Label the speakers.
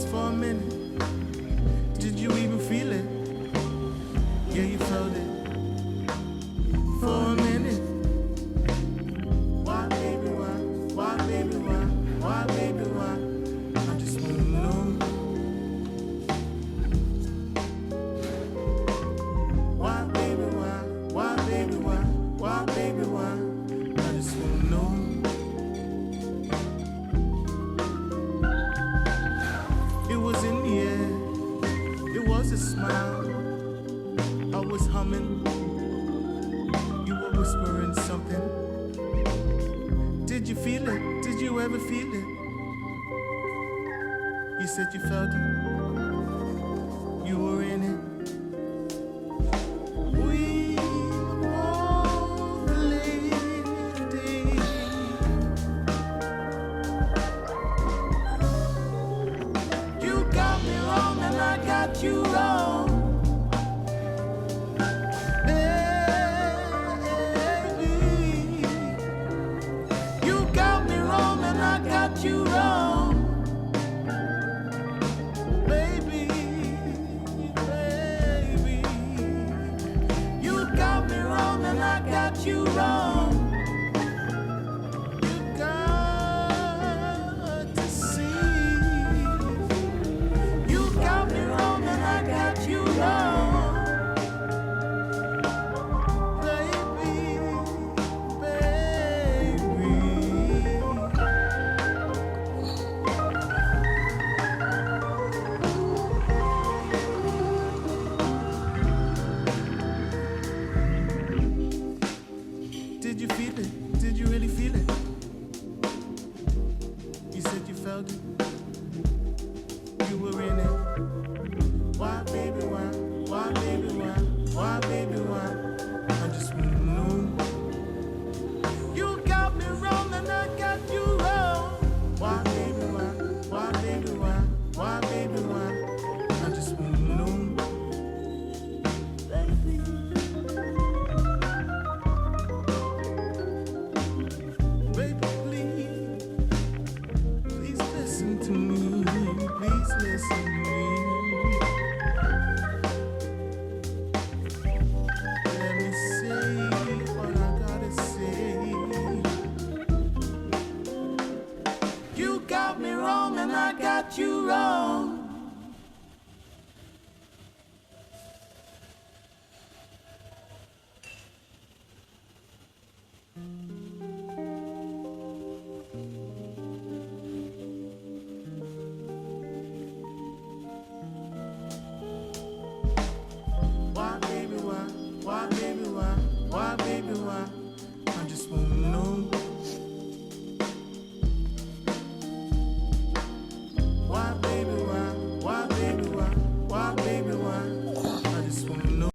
Speaker 1: just for a minute. Did you even feel it? Yeah, you felt it. For a minute. Why, baby, why? Why, baby, why? Why, baby, why? I just wanna know. Why, baby, why? Why, baby, why? Why, baby, why? I just wanna know. It was in the air. It was a smile. I was humming. You were whispering something. Did you feel it? Did you ever feel it? You said you felt it. You were in it. We both lived it. You got me wrong and I got you wrong. You wrong, baby, baby. You got me wrong and I got you wrong. You got to see. You got me wrong and I got you wrong. Did you feel it? Did you really feel it? You said you felt it. You were in it. Why, baby, why? Why, baby, why? Why, baby, why? I just wanna know. You got me wrong and I got you wrong. Why, baby, why? Why, baby, why? Why, baby, why? I just wanna know. To me, please listen to me. Let me say what I gotta say. You got me wrong and I got you wrong.